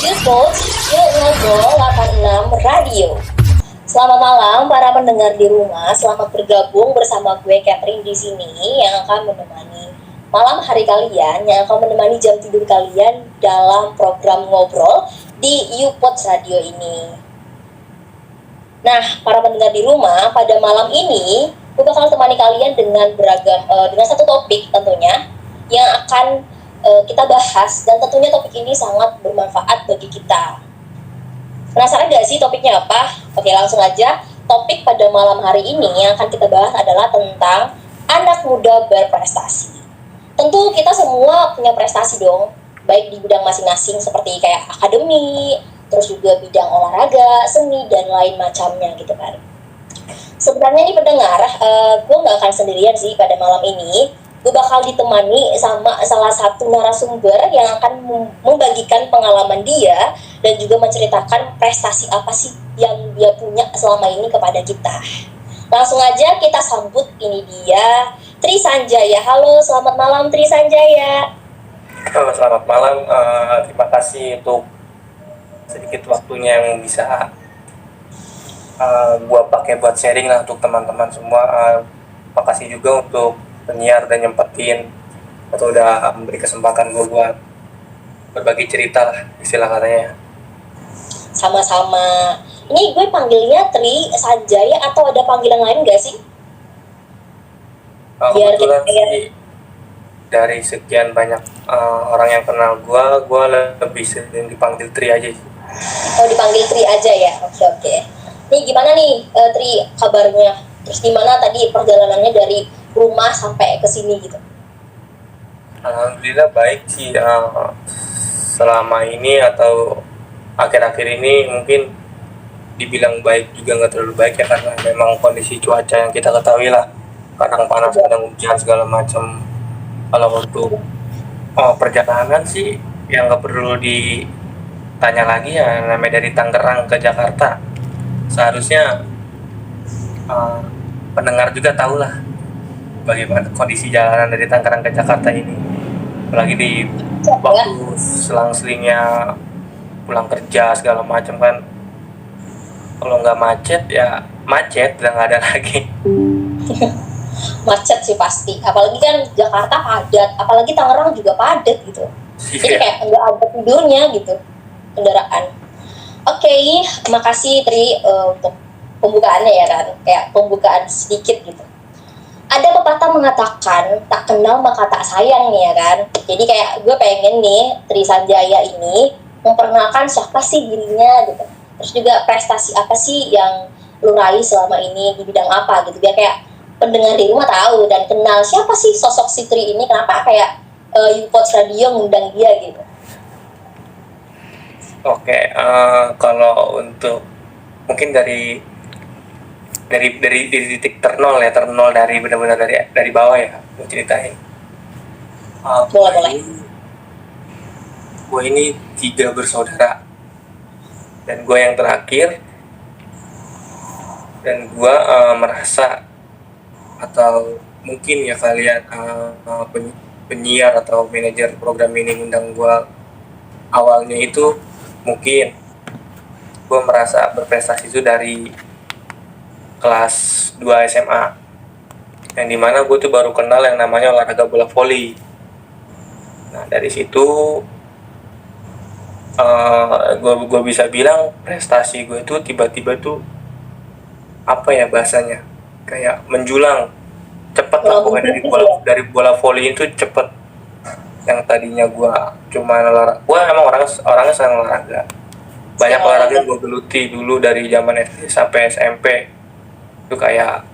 Coach, yuk ngobrol 86 Radio. Selamat malam para pendengar di rumah, selamat bergabung bersama gue Catherine di sini yang akan menemani malam hari kalian, yang akan menemani jam tidur kalian dalam program ngobrol di YouPods Radio ini. Nah, para pendengar di rumah, pada malam ini gue bakal temani kalian dengan dengan satu topik tentunya yang akan kita bahas, dan tentunya topik ini sangat bermanfaat bagi kita. Penasaran gak sih topiknya apa? Oke, langsung aja. Topik pada malam hari ini yang akan kita bahas adalah tentang anak muda berprestasi. Tentu kita semua punya prestasi dong, baik di bidang masing-masing seperti kayak akademi, terus juga bidang olahraga, seni, dan lain macamnya gitu kan. Sebenarnya nih pendengar, gue gak akan sendirian sih pada malam ini. Gue bakal ditemani sama salah satu narasumber yang akan membagikan pengalaman dia dan juga menceritakan prestasi apa sih yang dia punya selama ini kepada kita. Langsung aja kita sambut, ini dia Tri Sanjaya. Halo, selamat malam Tri Sanjaya. Halo, selamat malam. Terima kasih untuk sedikit waktunya yang bisa gue pakai buat sharing lah untuk teman-teman semua. Makasih juga untuk penyiar dan nyempetin atau udah memberi kesempatan gue buat berbagi cerita lah, istilah katanya. Sama-sama. Ini gue panggilnya Tri Sanjaya atau ada panggilan lain gak sih? Kebetulan sih dari sekian banyak orang yang kenal gue lebih sering dipanggil Tri aja sih. Oh, dipanggil Tri aja ya? Oke. Nih gimana nih Tri kabarnya? Terus gimana tadi perjalanannya dari rumah sampai ke sini gitu? Alhamdulillah baik sih. Selama ini atau akhir-akhir ini mungkin dibilang baik juga nggak terlalu baik ya, karena memang kondisi cuaca yang kita ketahui lah, kadang panas kadang hujan segala macam. Kalau untuk perjalanan sih yang nggak perlu ditanya lagi ya, namanya dari Tangerang ke Jakarta. Seharusnya pendengar juga tahu lah bagaimana kondisi jalanan dari Tangerang ke Jakarta ini, apalagi di waktu selang-selingnya pulang kerja segala macam kan. Kalau nggak macet ya macet, udah nggak ada lagi. Macet sih pasti, apalagi kan Jakarta padat, apalagi Tangerang juga padat gitu. Jadi kayak nggak ada tidurnya gitu kendaraan. Oke, makasih Tri untuk pembukaannya ya kan, kayak pembukaan sedikit gitu. Ada pepatah mengatakan tak kenal maka tak sayang nih ya kan. Jadi kayak gue pengen nih Tri Sanjaya ini memperkenalkan siapa sih dirinya gitu. Terus juga prestasi apa sih yang lu raih selama ini di bidang apa gitu, biar kayak pendengar di rumah tahu dan kenal siapa sih sosok si Tri ini, kenapa kayak YouPods Radio ngundang dia gitu. Oke, kalau untuk mungkin dari titik ternol dari benar-benar dari bawah ya, gue ceritain. Boleh. Gue ini 3 bersaudara dan gue yang terakhir, dan gue merasa, atau mungkin ya kalian penyiar atau manajer program ini ngundang gue awalnya itu, mungkin gue merasa berprestasi itu dari kelas 2 SMA, yang dimana gue tuh baru kenal yang namanya olahraga bola voli. Nah dari situ gue bisa bilang prestasi gue tuh tiba-tiba tuh apa ya bahasanya, kayak menjulang cepet lah pokoknya. Dari bola voli itu cepet. Yang tadinya gue cuma gue emang orangnya senang olahraga, banyak olahraga yang gue geluti dulu dari zaman SD sampai SMP. Itu kayak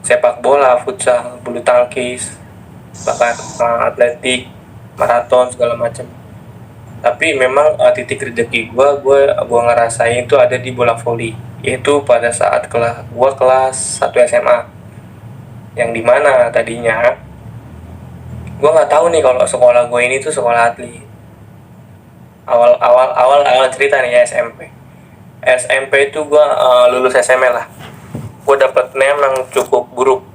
sepak bola, futsal, bulu tangkis, bahkan atletik, maraton segala macam. Tapi memang titik rezeki gue ngerasain itu ada di bola voli, yaitu pada saat gue kelas 1 SMA, yang dimana tadinya gue nggak tahu nih kalau sekolah gue ini tuh sekolah atlet. Awal cerita nih ya, SMP itu gue lulus SMA lah, gue dapet name yang cukup buruk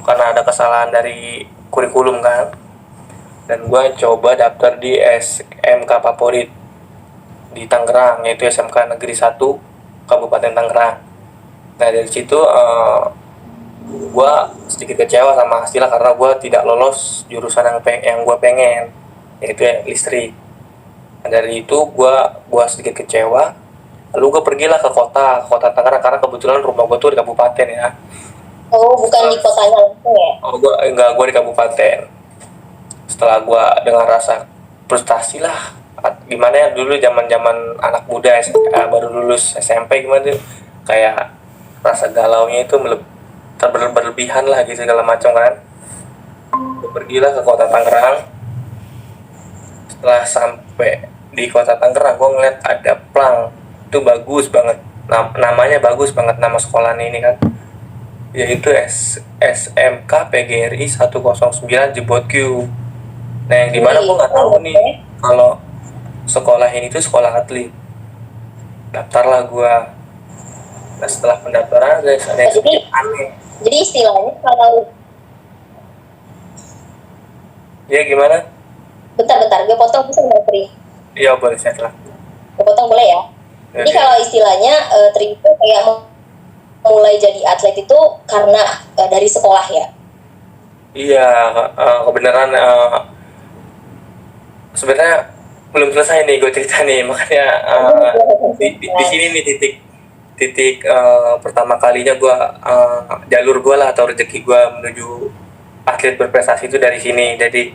karena ada kesalahan dari kurikulum kan. Dan gue coba daftar di SMK favorit. di Tangerang, yaitu SMK Negeri 1 Kabupaten Tangerang. Nah dari situ gue sedikit kecewa sama hasilnya karena gue tidak lolos jurusan yang gue pengen, yaitu listrik. Nah, dari itu gue sedikit kecewa. Lalu gue pergilah ke kota Tangerang karena kebetulan rumah gue tuh di kabupaten ya. Oh, bukan di kotanya langsung ya? Oh, gue di kabupaten. Setelah gue dengan rasa frustasi lah, gimana ya dulu zaman anak muda baru lulus SMP gimana tuh, kayak rasa galaunya itu berlebihan lah gitu segala macam kan. Gue pergilah ke kota Tangerang. Setelah sampai di kota Tangerang, gue ngeliat ada plang itu bagus banget, namanya bagus banget nama sekolahnya ini kan, yaitu SMK PGRI 109 Jebotku. Nah yang dimana gue nggak tahu nih kalau sekolah ini tuh sekolah atlet. Daftarlah gue. Nah setelah pendaftaran guys ada yang sedikit aneh. Jadi istilahnya kalau Ya gimana? bentar gue potong bisa nggak Tri? Iya boleh saya telah. Gue potong boleh ya? Jadi kalau istilahnya Tri itu kayak mulai jadi atlet itu karena dari sekolah ya? Iya, kebenaran sebenarnya belum selesai nih gue cerita nih, makanya di sini nih titik pertama kalinya gue jalur gue lah atau rezeki gue menuju atlet berprestasi itu dari sini. Jadi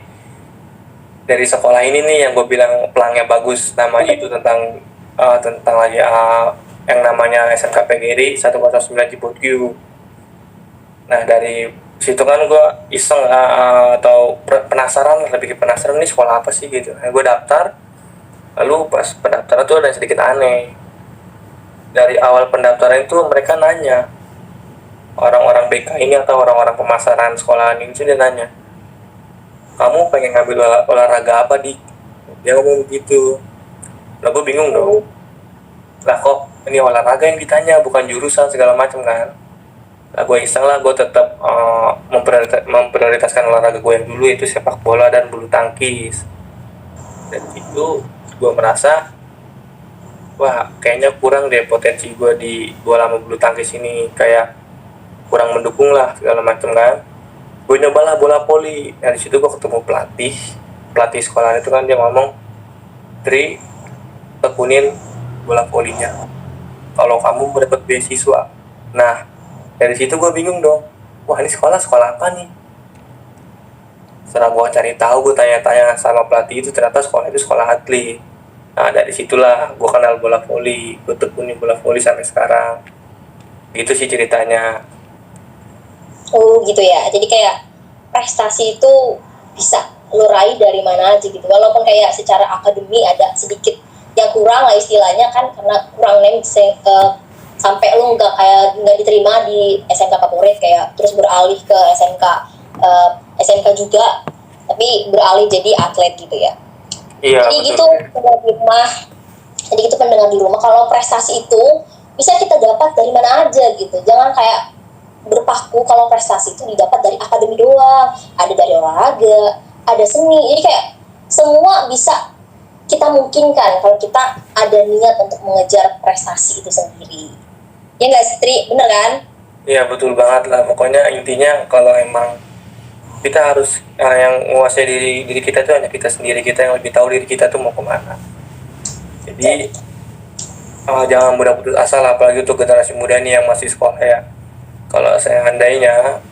dari sekolah ini nih yang gue bilang pelangnya bagus, namanya itu tentang lagi yang namanya SMK PGRI 109 Cibutgu. Nah dari situ kan gue iseng atau penasaran, lebih ke penasaran nih sekolah apa sih gitu. Nah, gue daftar, lalu pas pendaftaran tuh ada yang sedikit aneh. Dari awal pendaftaran itu mereka nanya, orang-orang BK ini atau orang-orang pemasaran sekolahan ini dia nanya, kamu pengen ngambil olahraga apa di? Dia ngomong begitu. Lah gue bingung dong. Lah kok ini olahraga yang ditanya, bukan jurusan segala macam kan? Lah gue iseng lah, gue tetap memprioritaskan olahraga gue yang dulu, yaitu sepak bola dan bulu tangkis. Dan itu gue merasa, wah kayaknya kurang deh potensi gue di bola sama bulu tangkis ini, kayak kurang mendukung lah segala macam kan. Gue nyobalah bola voli. Dari situ gue ketemu pelatih sekolah itu kan, dia ngomong, Tri, tekunin bola volinya kalau kamu mau dapat beasiswa. Nah dari situ gue bingung dong, wah ini sekolah apa nih? Setelah gue cari tahu, gue tanya-tanya sama pelatih itu, ternyata sekolah itu sekolah atlet. Nah dari situlah gue kenal bola voli, gue tekunin bola voli sampai sekarang. Gitu sih ceritanya. Oh gitu ya, jadi kayak prestasi itu bisa lo raih dari mana aja gitu, walaupun kayak secara akademi ada sedikit yang kurang lah istilahnya kan, karena kurang sampai lo nggak diterima di SMK favorit, kayak terus beralih ke SMK juga, tapi beralih jadi atlet gitu ya. Iya, jadi gitu pendengar di rumah, kalau prestasi itu bisa kita dapat dari mana aja gitu, jangan kayak berpaku kalau prestasi itu didapat dari akademi doang, ada dari olahraga, ada seni, jadi kayak semua bisa kita mungkinkan kalau kita ada niat untuk mengejar prestasi itu sendiri. Ya nggak Sri, bener kan? Iya betul banget lah, pokoknya intinya kalau emang kita harus yang menguasai diri kita tuh hanya kita sendiri, kita yang lebih tahu diri kita tuh mau kemana. Jadi jangan mudah putus asa lah, apalagi untuk generasi muda nih yang masih sekolah ya. Kalau seandainya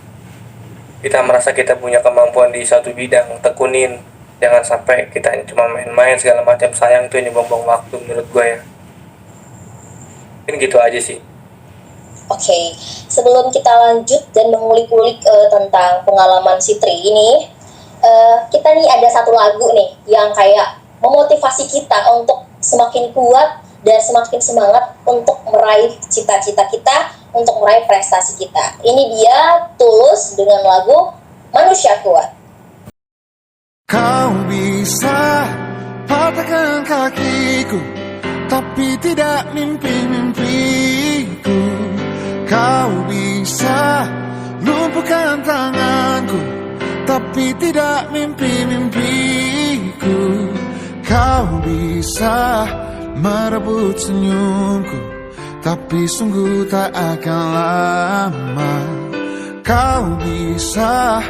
kita merasa kita punya kemampuan di satu bidang, tekunin, jangan sampai kita cuma main-main segala macam, sayang tuh ini buang-buang waktu menurut gue ya. Mungkin gitu aja sih. Oke, sebelum kita lanjut dan mengulik-ulik tentang pengalaman si Tri ini, kita nih ada satu lagu nih yang kayak memotivasi kita untuk semakin kuat dan semakin semangat untuk meraih cita-cita kita, untuk meraih prestasi kita. Ini dia Tulus dengan lagu Manusia Kuat. Kau bisa patahkan kakiku, tapi tidak mimpi-mimpiku. Kau bisa lumpuhkan tanganku, tapi tidak mimpi-mimpiku. Kau bisa merebut senyumku, tapi sungguh tak akan lama. Kau bisa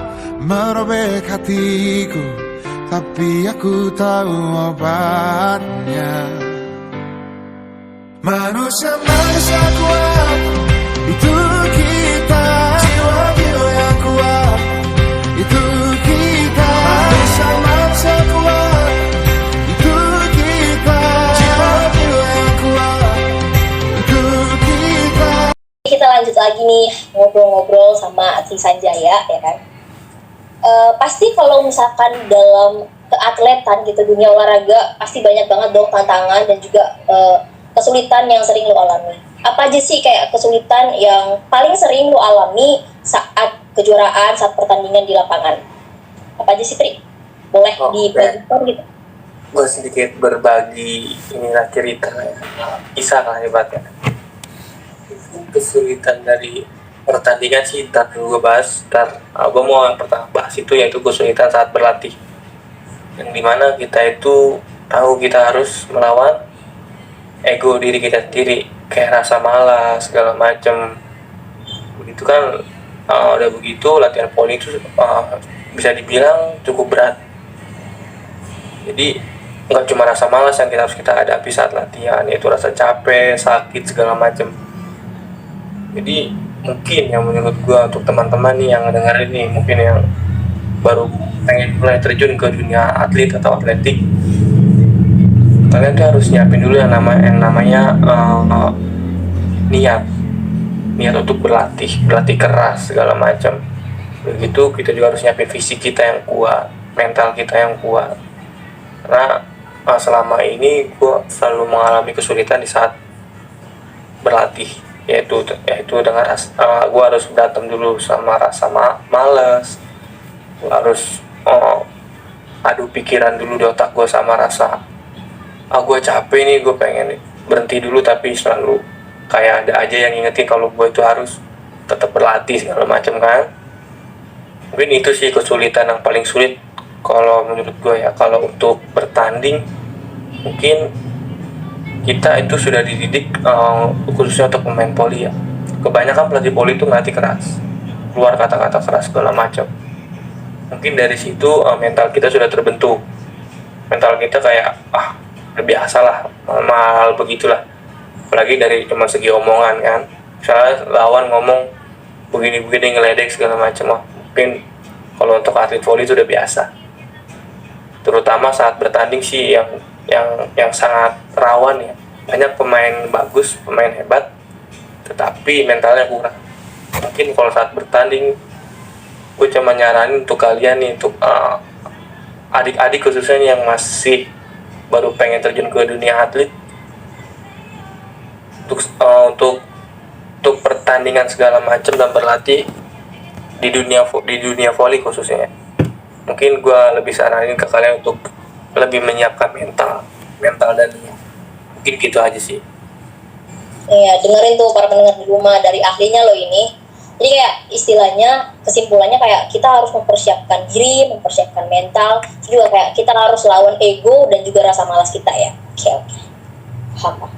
merobek hatiku, tapi aku tahu obatnya. Manusia kuat, itu kita. Jiwa-jiwa yang kuat, itu kita. Manusia kuat, itu kita. Jiwa-jiwa yang kuat, itu kita. Kita lanjut lagi nih ngobrol-ngobrol sama Atli Sanjaya ya kan. Pasti kalau misalkan dalam keatletan gitu, dunia olahraga, pasti banyak banget dong tantangan dan juga kesulitan yang sering lo alami. Apa aja sih kayak kesulitan yang paling sering lo alami saat kejuaraan, saat pertandingan di lapangan? Apa aja sih, Tri? Boleh dibagikan gitu? Gue sedikit berbagi inilah cerita ya, kisah lah hebatnya. Kesulitan dari pertandingan sih ntar dulu gue bahas. Gue mau yang pertama bahas itu, yaitu kesulitan saat berlatih, yang dimana kita itu tahu kita harus melawan ego diri kita sendiri, kayak rasa malas segala macam begitu kan. Udah begitu latihan poli itu bisa dibilang cukup berat. Jadi nggak cuma rasa malas yang kita harus hadapi saat latihan, yaitu rasa capek, sakit segala macam. Jadi mungkin yang menurut gue untuk teman-teman nih yang dengerin nih, mungkin yang baru pengen mulai terjun ke dunia atlet atau atletik, kalian tuh harus nyiapin dulu yang namanya niat untuk berlatih keras segala macam. Begitu kita juga harus nyiapin fisik kita yang kuat, mental kita yang kuat. Karena selama ini gue selalu mengalami kesulitan di saat berlatih, yaitu dengan gue harus berantem dulu sama rasa males. Gue harus adu pikiran dulu di otak gue sama rasa gue capek nih, gue pengen berhenti dulu, tapi selalu kayak ada aja yang ngingetin kalau gue itu harus tetap berlatih segala macam kan. Mungkin itu sih kesulitan yang paling sulit kalau menurut gue ya. Kalau untuk bertanding, mungkin kita itu sudah dididik khususnya untuk pemain poli ya. Kebanyakan pelatih poli itu ngelatih keras, keluar kata-kata keras segala macam. Mungkin dari situ mental kita sudah terbentuk. Mental kita kayak biasa lah, mal begitulah. Apalagi dari cuma segi omongan kan. Misalnya lawan ngomong begini-begini, ngeledek segala macam. Mungkin kalau untuk atlet voli itu udah biasa. Terutama saat bertanding sih yang sangat rawan ya. Banyak pemain bagus, pemain hebat, tetapi mentalnya kurang. Mungkin kalau saat bertanding, gue cuma nyaranin untuk kalian nih, untuk adik-adik khususnya yang masih baru pengen terjun ke dunia atlet, untuk pertandingan segala macam dan berlatih di dunia voli khususnya. Mungkin gue lebih saranin ke kalian untuk lebih menyiapkan mental dan mungkin gitu aja sih. Iya, dengerin tuh para pendengar di rumah dari ahlinya lo ini. Jadi kayak istilahnya, kesimpulannya kayak kita harus mempersiapkan diri, mempersiapkan mental, juga kayak kita harus lawan ego dan juga rasa malas kita ya. Oke. Paham.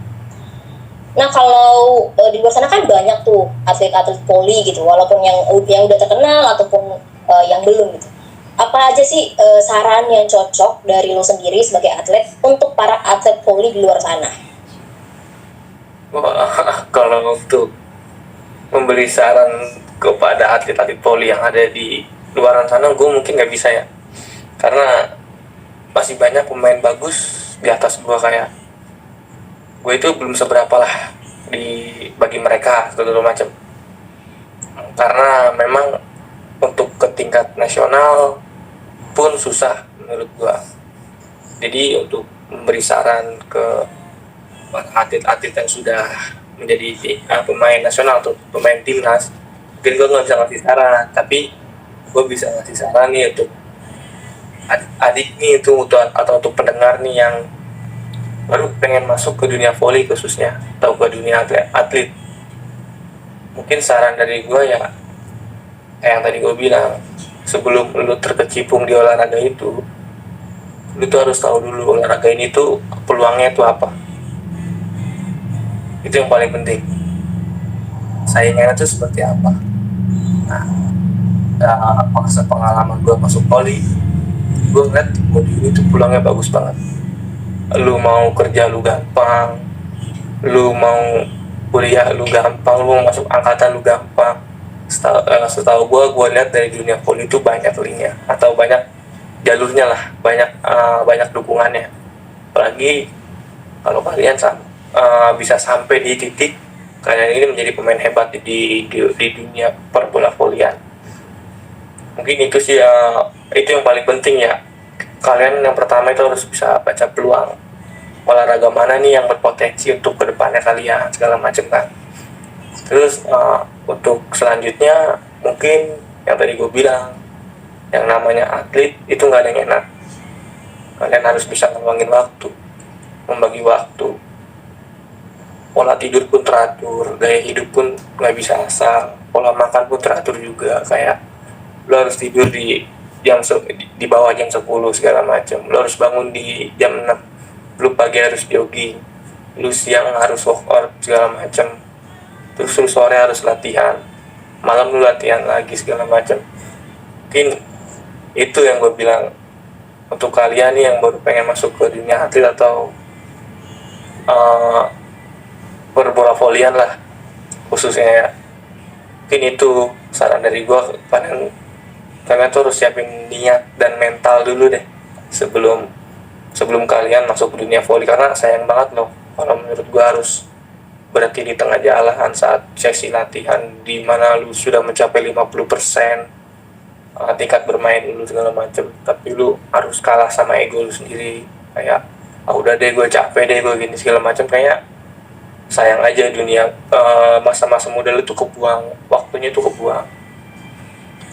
Nah kalau di luar sana kan banyak tuh atlet-atlet poli gitu, walaupun yang udah terkenal ataupun yang belum gitu. Apa aja sih saran yang cocok dari lo sendiri sebagai atlet untuk para atlet poli di luar sana? Wah, kalau untuk memberi saran kepada atlet-atlet poli yang ada di luar sana, gue mungkin nggak bisa ya, karena masih banyak pemain bagus di atas gue. Kayak gue itu belum seberapa lah bagi mereka segala macam, karena memang untuk ke tingkat nasional pun susah menurut gue. Jadi untuk memberi saran ke atlet-atlet yang sudah menjadi pemain nasional atau pemain timnas, mungkin gue nggak bisa ngasih saran, tapi gue bisa ngasih saran nih untuk adik nih itu, atau untuk pendengar nih yang baru pengen masuk ke dunia voli khususnya atau ke dunia atlet. Mungkin saran dari gue ya kayak yang tadi gue bilang, sebelum lu terkecimpung di olahraga itu, lu tuh harus tahu dulu olahraga ini tuh peluangnya tuh apa. Itu yang paling penting, saingannya itu seperti apa. Nah, masa pengalaman gue masuk poli, gue ngeliat Mudi ini tuh pulangnya bagus banget. Lu mau kerja lu gampang, lu mau kuliah lu gampang, lu mau masuk angkatan lu gampang. Setahu gue lihat dari dunia poli itu banyak linknya atau banyak jalurnya lah, banyak dukungannya. Apalagi kalau kalian bisa sampai di titik kalian ini menjadi pemain hebat di dunia perbola volian. Mungkin itu sih itu yang paling penting ya. Kalian yang pertama itu harus bisa baca peluang olahraga mana nih yang berpotensi untuk kedepannya kalian segala macam kan. Terus untuk selanjutnya mungkin yang tadi gue bilang, yang namanya atlet itu nggak ada yang enak. Kalian harus bisa ngeluangin waktu, membagi waktu. Pola tidur pun teratur, gaya hidup pun nggak bisa asal, pola makan pun teratur juga. Kayak lo harus tidur di bawah jam 10 segala macam. Lo harus bangun di jam 6. Lu pagi harus jogging, lu siang harus workout segala macam. Terus lu sore harus latihan, malam lu latihan lagi segala macam. Mungkin itu yang gue bilang untuk kalian nih yang baru pengen masuk ke dunia atlet atau perbola volian lah khususnya ya. Mungkin itu saran dari gue. Kalian tuh harus siapin niat dan mental dulu deh sebelum kalian masuk ke dunia voli, karena sayang banget loh kalau menurut gue harus berhenti di tengah jalan saat sesi latihan di mana lu sudah mencapai 50% tingkat bermain lu segala macam, tapi lu harus kalah sama ego lu sendiri. Kayak udah deh gue capek deh gue gini segala macam. Kayak sayang aja dunia masa-masa muda lu tuh kebuang, waktunya tuh kebuang.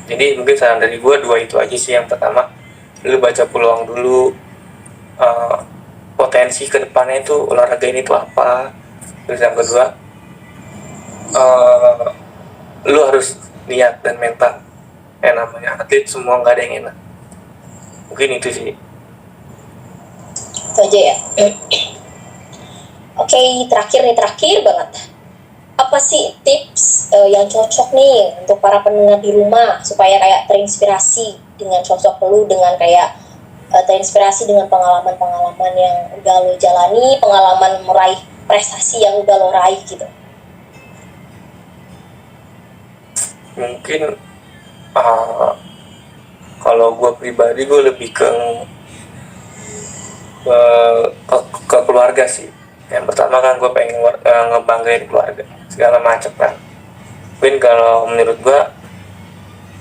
Jadi mungkin saran dari gue dua itu aja sih. Yang pertama, lu baca peluang dulu, potensi kedepannya itu olahraga ini tuh apa. Terus yang kedua, lu harus niat dan mental. Yang namanya atlet semua nggak ada yang enak. Mungkin itu sih. Itu aja ya. Oke, terakhir banget. Apa sih tips yang cocok nih untuk para pendengar di rumah supaya kayak terinspirasi dengan sosok lu, dengan kayak terinspirasi dengan pengalaman-pengalaman yang udah lo jalani, pengalaman meraih prestasi yang udah lo raih gitu? Mungkin kalau gue pribadi gue lebih ke keluarga sih. Yang pertama kan gue pengen ngebanggain keluarga segala macam kan. Mungkin kalau menurut gue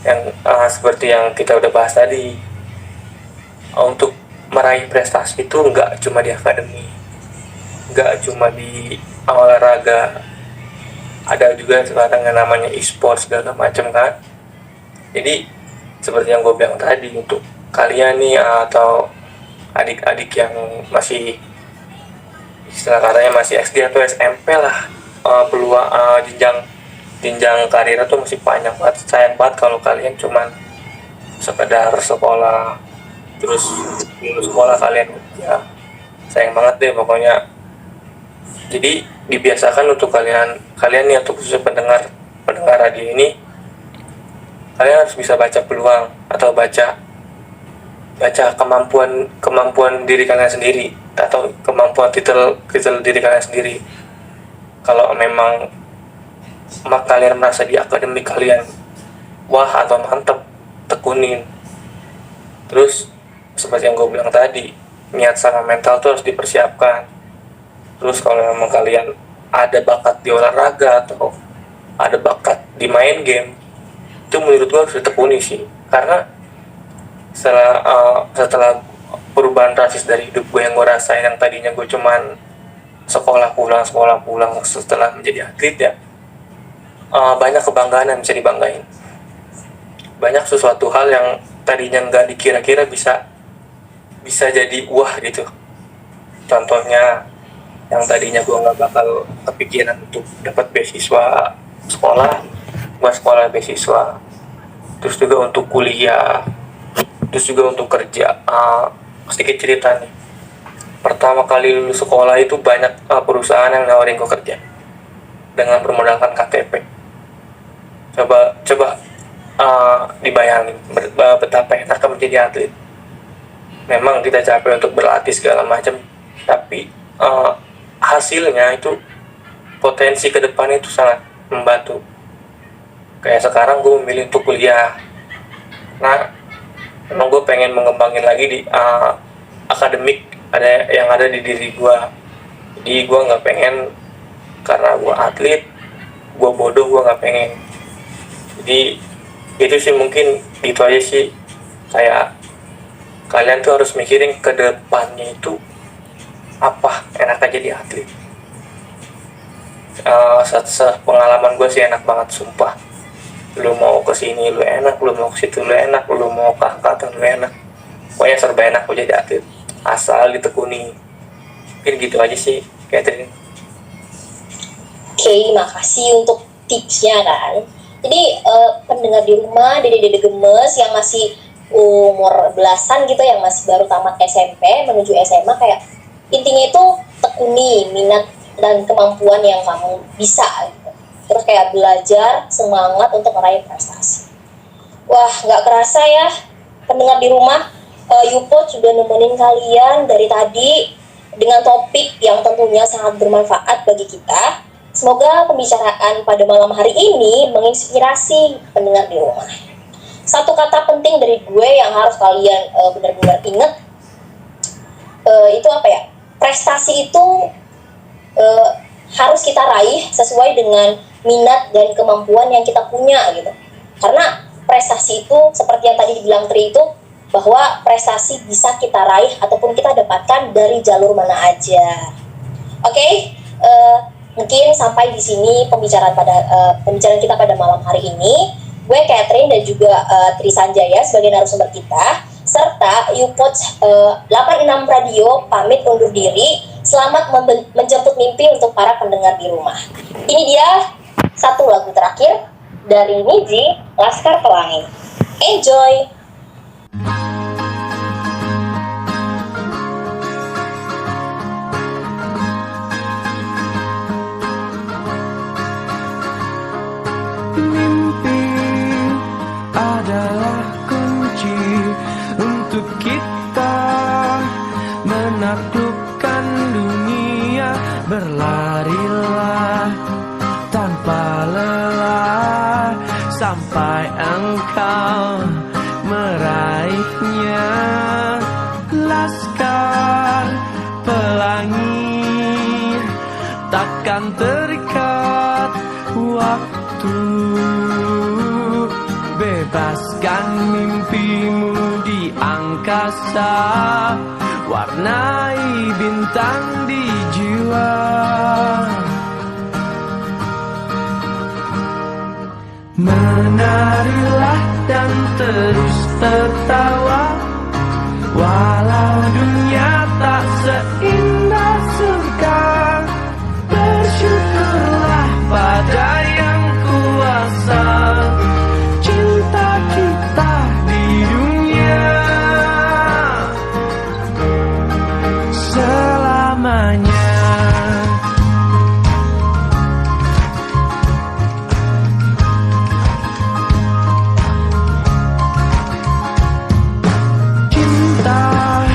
yang seperti yang kita udah bahas tadi, untuk meraih prestasi itu nggak cuma di akademi, nggak cuma di olahraga, ada juga sekarang yang namanya e-sport segala macam kan. Jadi seperti yang gue bilang tadi, untuk kalian nih atau adik-adik yang masih istilah katanya masih SD atau SMP lah, peluang jenjang karir tuh masih panjang banget. Sayang banget kalau kalian cuman sekedar sekolah terus lulus sekolah kalian ya, sayang banget deh pokoknya. Jadi dibiasakan untuk kalian nih, untuk khususnya pendengar radio ini, kalian harus bisa baca peluang atau baca kemampuan diri kalian sendiri atau kemampuan titel diri kalian sendiri. Kalau memang kalian merasa di akademik kalian wah atau mantep, tekunin. Terus seperti yang gue bilang tadi, niat sama mental tuh harus dipersiapkan. Terus kalau memang kalian ada bakat di olahraga atau ada bakat di main game, itu menurut gue harus ditekuni sih. Karena setelah perubahan drastis dari hidup gue yang gue rasain, yang tadinya gue cuman sekolah pulang setelah menjadi atlet ya, banyak kebanggaan yang bisa dibanggain. Banyak sesuatu hal yang tadinya nggak dikira-kira bisa jadi wah gitu. Contohnya yang tadinya gue nggak bakal kepikiran untuk dapat beasiswa sekolah, gue sekolah beasiswa. Terus juga untuk kuliah, terus juga untuk kerja. Sedikit cerita nih, pertama kali lulus sekolah itu banyak perusahaan yang nawarin gue kerja. dengan bermodalkan KTP. Coba dibayangin betapa enaknya menjadi atlet. Memang kita capek untuk berlatih segala macam, tapi hasilnya itu, potensi ke depan itu sangat membantu. Kayak sekarang gue memilih untuk kuliah. Nah, emang gue pengen mengembangin lagi di akademik yang ada di diri gue. Jadi gue nggak pengen karena gue atlet, gue bodoh, gue nggak pengen. Jadi itu sih, mungkin gitu aja sih. Kayak kalian tuh harus mikirin ke depannya itu apa enaknya jadi atlet. Pengalaman gue sih enak banget, sumpah. Lu mau kesini lu enak, lu mau ke situ lu enak, lu mau ke angkatan lu enak, pokoknya serba enak gue jadi atlet asal ditekuni. Mungkin gitu aja sih, Catherine. Oke, makasih untuk tipsnya kan. Jadi pendengar di rumah, dede-dede gemes yang masih umur belasan gitu, yang masih baru tamat SMP menuju SMA, kayak intinya itu tekuni minat dan kemampuan yang kamu bisa gitu. Terus kayak belajar, semangat untuk meraih prestasi. Wah, nggak kerasa ya pendengar di rumah, Yupo sudah nemenin kalian dari tadi dengan topik yang tentunya sangat bermanfaat bagi kita. Semoga pembicaraan pada malam hari ini menginspirasi pendengar di rumah. Satu kata penting dari gue yang harus kalian benar-benar ingat, itu apa ya? Prestasi itu harus kita raih sesuai dengan minat dan kemampuan yang kita punya gitu. Karena prestasi itu seperti yang tadi dibilang Tri itu, bahwa prestasi bisa kita raih ataupun kita dapatkan dari jalur mana aja. Oke, mungkin sampai di sini pembicaraan kita pada malam hari ini. Gue Catherine dan juga Tri Sanjaya sebagai narasumber kita, serta YouPods 86 Radio pamit undur diri. Selamat menjemput mimpi untuk para pendengar di rumah. Ini dia satu lagu terakhir dari Niji, Laskar Pelangi. Enjoy! Mimpi adalah kunci untuk kita menaklukkan dunia. Berlarilah tanpa lelah sampai engkau meraihnya. Laskar Pelangi takkan terikat waktu. Bebaskan mimpimu di angkasa, warnai bintang di jiwa. Menarilah dan terus tertawa, walau dunia tak seindah surga. Bersyukurlah pada yang kuasa, cinta kita di dunia selamanya. Cinta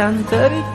akan terikat